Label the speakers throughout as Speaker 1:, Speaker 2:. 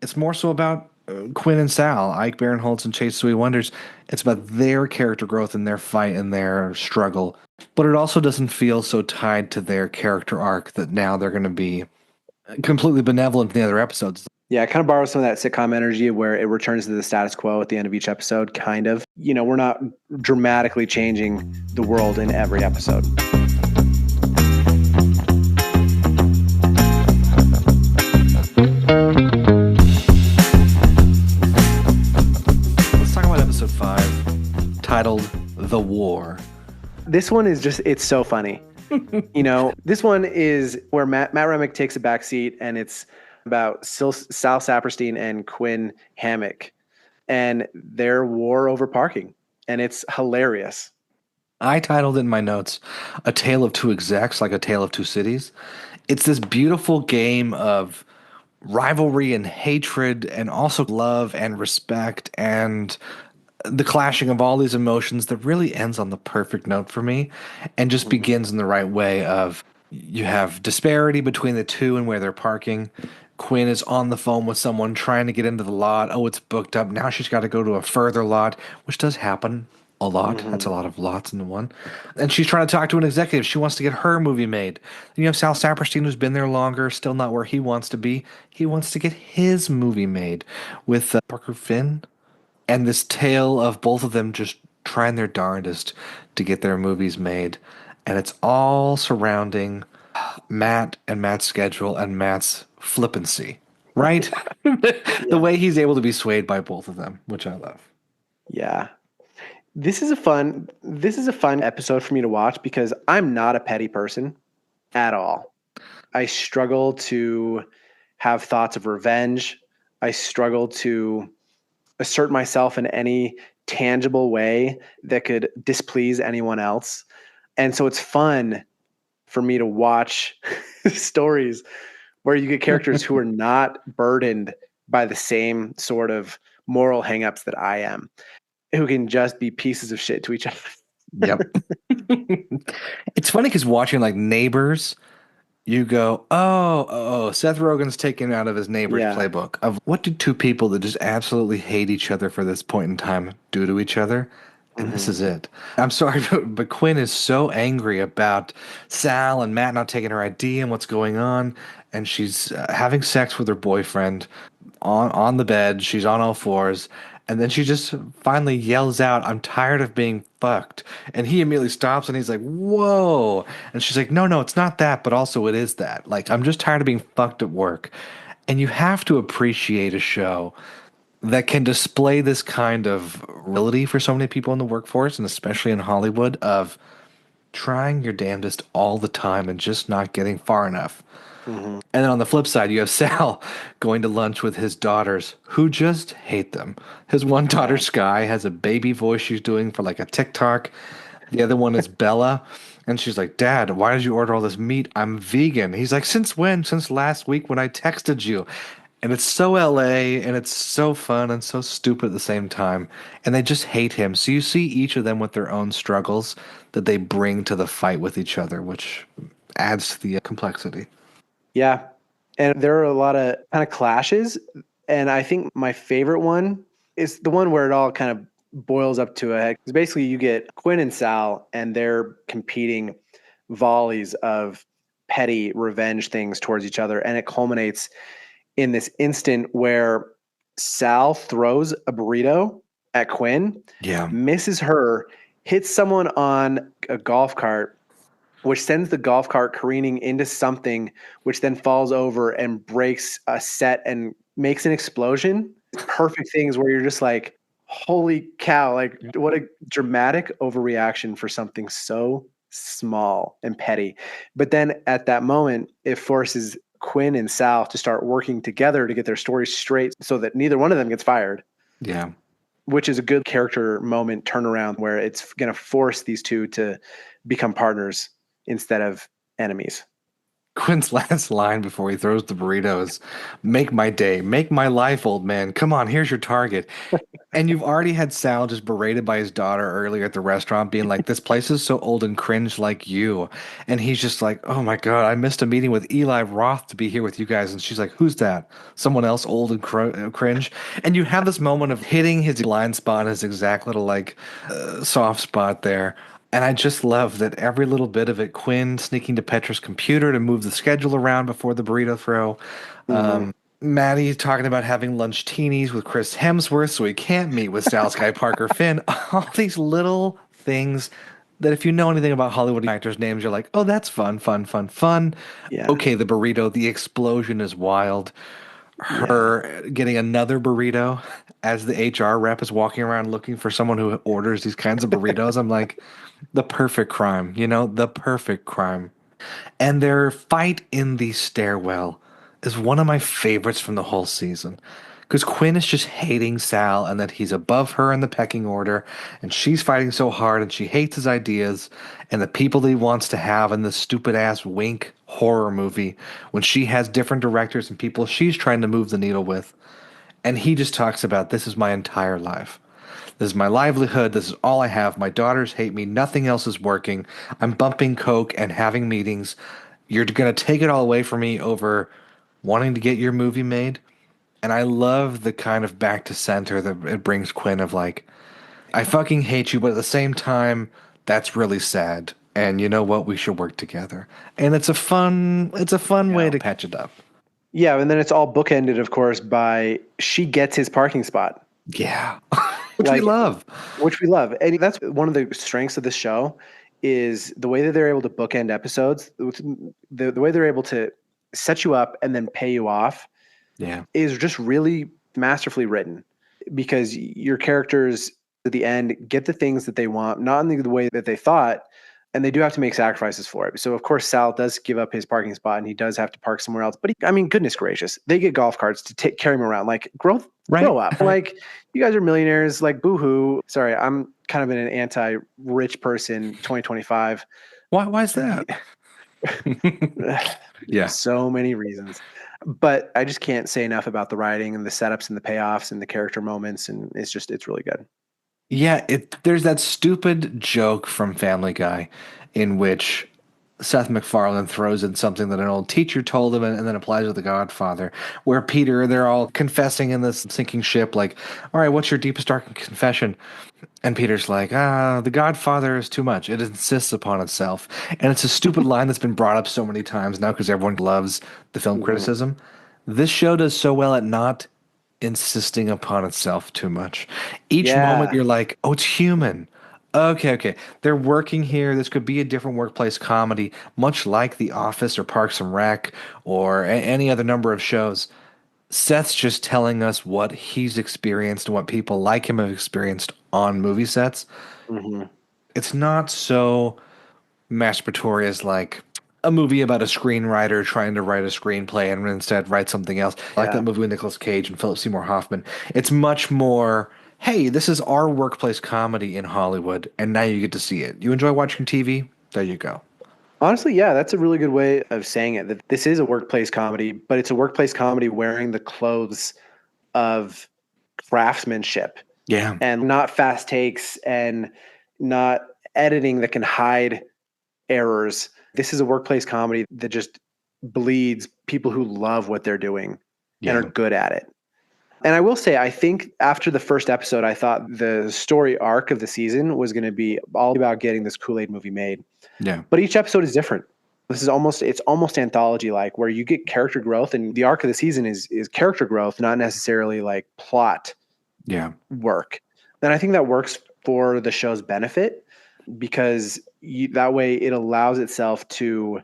Speaker 1: It's more so about Quinn and Sal, Ike Barinholtz and Chase Sui Wonders. It's about their character growth and their fight and their struggle. But it also doesn't feel so tied to their character arc that now they're going to be completely benevolent in the other episodes.
Speaker 2: Yeah, it kind of borrows some of that sitcom energy where it returns to the status quo at the end of each episode, kind of. We're not dramatically changing the world in every episode.
Speaker 1: Let's talk about episode 5, titled The War.
Speaker 2: This one is it's so funny. This one is where Matt Remick takes a back seat, and it's about Sal Sapperstein and Quinn Hackett and their war over parking. And it's hilarious.
Speaker 1: I titled in my notes, A Tale of Two Execs, like a Tale of Two Cities. It's this beautiful game of rivalry and hatred and also love and respect and the clashing of all these emotions that really ends on the perfect note for me and just begins in the right way of you have disparity between the two and where they're parking. Quinn is on the phone with someone trying to get into the lot. Oh, it's booked up. Now she's got to go to a further lot, which does happen a lot. That's a lot of lots in one. And she's trying to talk to an executive. She wants to get her movie made. Then you have Sal Sapperstein, who's been there longer, still not where he wants to be. He wants to get his movie made with Parker Finn. And this tale of both of them just trying their darndest to get their movies made. And it's all surrounding Matt and Matt's schedule and Matt's flippancy, right? The way he's able to be swayed by both of them, which I love.
Speaker 2: Yeah. This is a fun episode for me to watch because I'm not a petty person at all. I struggle to have thoughts of revenge. I struggle to assert myself in any tangible way that could displease anyone else. And so it's fun for me to watch stories where you get characters who are not burdened by the same sort of moral hangups that I am, who can just be pieces of shit to each other.
Speaker 1: Yep. It's funny because watching like Neighbors, you go, oh, Seth Rogen's taken out of his Neighbors playbook of what do two people that just absolutely hate each other for this point in time do to each other? And this is it. I'm sorry, but Quinn is so angry about Sal and Matt not taking her ID and what's going on. And she's having sex with her boyfriend on the bed. She's on all fours. And then she just finally yells out, I'm tired of being fucked. And he immediately stops and he's like, whoa. And she's like, no, it's not that, but also it is that. Like, I'm just tired of being fucked at work. And you have to appreciate a show that can display this kind of reality for so many people in the workforce, and especially in Hollywood, of trying your damnedest all the time and just not getting far enough. And then on the flip side, you have Sal going to lunch with his daughters who just hate them. His one daughter, Sky, has a baby voice she's doing for like a TikTok. The other one is Bella. And she's like, Dad, why did you order all this meat? I'm vegan. He's like, since when? Since last week when I texted you. And it's so LA and it's so fun and so stupid at the same time. And they just hate him. So you see each of them with their own struggles that they bring to the fight with each other, which adds to the complexity.
Speaker 2: Yeah. And there are a lot of kind of clashes. And I think my favorite one is the one where it all kind of boils up to a head. Because basically you get Quinn and Sal and they're competing volleys of petty revenge things towards each other. And it culminates in this instant where Sal throws a burrito at Quinn, misses her, hits someone on a golf cart, which sends the golf cart careening into something, which then falls over and breaks a set and makes an explosion. Perfect things where you're just like, holy cow, like what a dramatic overreaction for something so small and petty. But then at that moment, it forces Quinn and Sal to start working together to get their stories straight so that neither one of them gets fired.
Speaker 1: Yeah.
Speaker 2: Which is a good character moment turnaround where it's going to force these two to become partners instead of enemies.
Speaker 1: Quinn's last line before he throws the burritos, "Make my day, make my life, old man. Come on, here's your target." And you've already had Sal just berated by his daughter earlier at the restaurant, being like, "This place is so old and cringe like you." And he's just like, "Oh my God, I missed a meeting with Eli Roth to be here with you guys." And she's like, "Who's that? Someone else old and cringe?" And you have this moment of hitting his blind spot, his exact little like soft spot there. And I just love that every little bit of it. Quinn sneaking to Petra's computer to move the schedule around before the burrito throw.
Speaker 2: Hmm.
Speaker 1: Maddie talking about having lunch teenies with Chris Hemsworth so he can't meet with Sal Sky Parker Finn. All these little things that if you know anything about Hollywood actors' names, you're like, oh, that's fun, fun, fun, fun.
Speaker 2: Yeah.
Speaker 1: Okay, the burrito, the explosion is wild.
Speaker 2: Yeah.
Speaker 1: Her getting another burrito as the HR rep is walking around looking for someone who orders these kinds of burritos. I'm like, the perfect crime, the perfect crime. And their fight in the stairwell is one of my favorites from the whole season. Because Quinn is just hating Sal and that he's above her in the pecking order, and she's fighting so hard and she hates his ideas and the people that he wants to have in this stupid ass wink horror movie when she has different directors and people she's trying to move the needle with. And he just talks about this is my entire life. This is my livelihood. This is all I have. My daughters hate me. Nothing else is working. I'm bumping coke and having meetings. You're going to take it all away from me over wanting to get your movie made. And I love the kind of back to center that it brings Quinn of like, I fucking hate you, but at the same time, that's really sad. And you know what? We should work together. And it's a fun way
Speaker 2: Yeah.
Speaker 1: to patch it up.
Speaker 2: Yeah. And then it's all bookended, of course, by she gets his parking spot,
Speaker 1: Yeah. Which we
Speaker 2: like,
Speaker 1: love.
Speaker 2: which we love. And that's one of the strengths of the show is the way that they're able to bookend episodes, the way they're able to set you up and then pay you off
Speaker 1: Yeah.
Speaker 2: is just really masterfully written because your characters at the end get the things that they want, not in the way that they thought, and they do have to make sacrifices for it. So of course Sal does give up his parking spot and he does have to park somewhere else. But I mean, goodness gracious, they get golf carts to carry him around. Like,
Speaker 1: Right.
Speaker 2: grow up. Like, you guys are millionaires. Like, boohoo. Sorry, I'm kind of an anti-rich person. 2025.
Speaker 1: Why is that? Yeah.
Speaker 2: So many reasons. But I just can't say enough about the writing and the setups and the payoffs and the character moments. And it's really good.
Speaker 1: Yeah, there's that stupid joke from Family Guy in which Seth MacFarlane throws in something that an old teacher told him and then applies to The Godfather, where Peter, they're all confessing in this sinking ship, like, all right, what's your deepest, darkest confession? And Peter's like, The Godfather is too much. It insists upon itself. And it's a stupid line that's been brought up so many times now because everyone loves the film
Speaker 2: Mhm.
Speaker 1: criticism. This show does so well at not insisting upon itself too much. Each moment
Speaker 2: Yeah.
Speaker 1: you're like, oh, it's human. Okay, okay. They're working here. This could be a different workplace comedy, much like The Office or Parks and Rec or any other number of shows. Seth's just telling us what he's experienced and what people like him have experienced on movie sets.
Speaker 2: Hmm.
Speaker 1: It's not so masturbatory as like a movie about a screenwriter trying to write a screenplay and instead write something else. Like
Speaker 2: Yeah.
Speaker 1: that movie with Nicolas Cage and Philip Seymour Hoffman. It's much more, hey, this is our workplace comedy in Hollywood, and now you get to see it. You enjoy watching TV? There you go.
Speaker 2: Honestly, yeah, that's a really good way of saying it. That this is a workplace comedy, but it's a workplace comedy wearing the clothes of craftsmanship
Speaker 1: Yeah.
Speaker 2: and not fast takes and not editing that can hide errors. This is a workplace comedy that just bleeds people who love what they're doing and are
Speaker 1: Yeah.
Speaker 2: good at it. And I will say, I think after the first episode, I thought the story arc of the season was going to be all about getting this Kool-Aid movie made.
Speaker 1: Yeah.
Speaker 2: But each episode is different. It's almost anthology like where you get character growth and the arc of the season is character growth, not necessarily like plot
Speaker 1: Yeah.
Speaker 2: work. And I think that works for the show's benefit because that way it allows itself to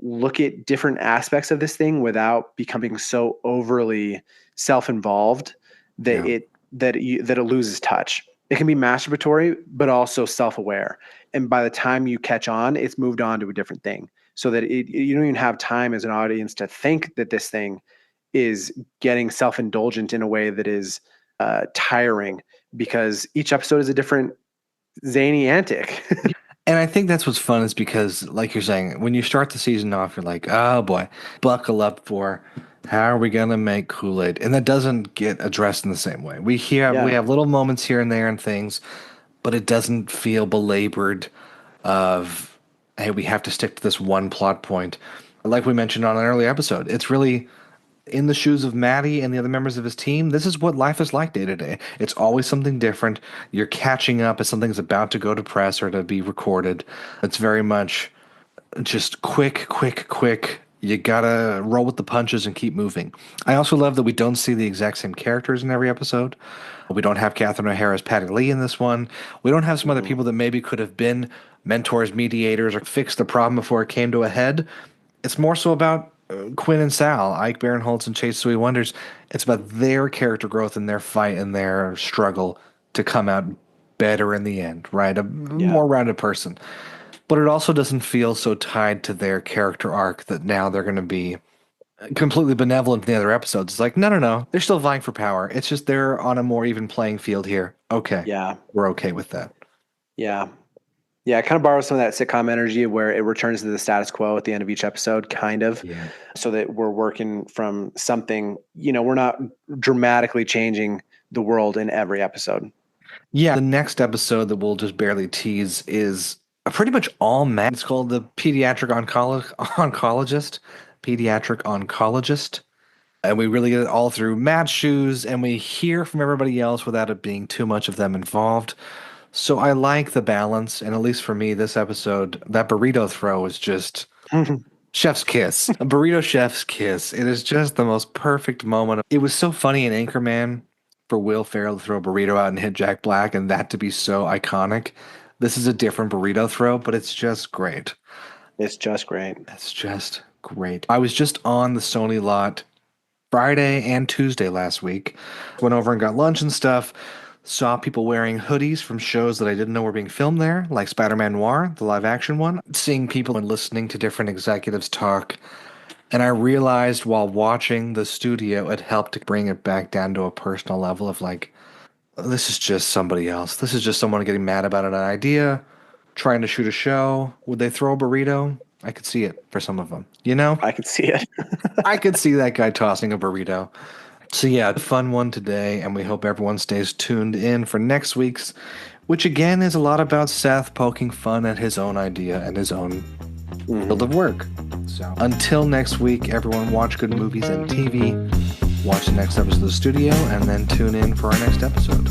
Speaker 2: look at different aspects of this thing without becoming so overly self-involved that
Speaker 1: Yeah.
Speaker 2: it loses touch. It can be masturbatory, but also self-aware. And by the time you catch on, it's moved on to a different thing. So that you don't even have time as an audience to think that this thing is getting self-indulgent in a way that is tiring because each episode is a different zany antic.
Speaker 1: And I think that's what's fun is because, like you're saying, when you start the season off, you're like, oh boy, buckle up for how are we gonna make Kool-Aid? And that doesn't get addressed in the same way. We
Speaker 2: Yeah.
Speaker 1: have little moments here and there and things, but it doesn't feel belabored of hey, we have to stick to this one plot point. Like we mentioned on an early episode, it's really in the shoes of Maddie and the other members of his team, this is what life is like day to day. It's always something different. You're catching up as something's about to go to press or to be recorded. It's very much just quick, quick, quick. You gotta roll with the punches and keep moving. I also love that we don't see the exact same characters in every episode. We don't have Catherine O'Hara's Patty Lee in this one. We don't have some other people that maybe could have been mentors, mediators, or fixed the problem before it came to a head. It's more so about Quinn and Sal, Ike Barinholtz and Chase Sui Wonders. It's about their character growth and their fight and their struggle to come out better in the end, right? A more rounded person. But it also doesn't feel so tied to their character arc that now they're going to be completely benevolent in the other episodes. It's like, no, no, no. They're still vying for power. It's just they're on a more even playing field here. Okay.
Speaker 2: Yeah.
Speaker 1: We're okay with that.
Speaker 2: Yeah. Yeah, it kind of borrows some of that sitcom energy where it returns to the status quo at the end of each episode, kind of, so that we're working from something, we're not dramatically changing the world in every episode.
Speaker 1: Yeah, the next episode that we'll just barely tease is pretty much all Matt. It's called the Oncologist. Pediatric Oncologist. And we really get it all through Matt's shoes, and we hear from everybody else without it being too much of them involved. So I like the balance, and at least for me, this episode, that burrito throw is just chef's kiss. A burrito chef's kiss. It is just the most perfect moment. It was so funny in Anchorman for Will Ferrell to throw a burrito out and hit Jack Black, and that to be so iconic. This is a different burrito throw, but it's just great.
Speaker 2: It's just great.
Speaker 1: It's just great. I was just on the Sony lot Friday and Tuesday last week. Went over and got lunch and stuff. Saw people wearing hoodies from shows that I didn't know were being filmed there, like Spider-Man Noir, the live action one. Seeing people and listening to different executives talk. And I realized while watching the studio, it helped to bring it back down to a personal level of like, this is just somebody else. This is just someone getting mad about an idea, trying to shoot a show. Would they throw a burrito? I could see it for some of them.
Speaker 2: I could see it.
Speaker 1: I could see that guy tossing a burrito. So yeah, a fun one today, and we hope everyone stays tuned in for next week's, which again is a lot about Seth poking fun at his own idea and his own field of work. So until next week, everyone watch good movies and TV, watch the next episode of The Studio, and then tune in for our next episode.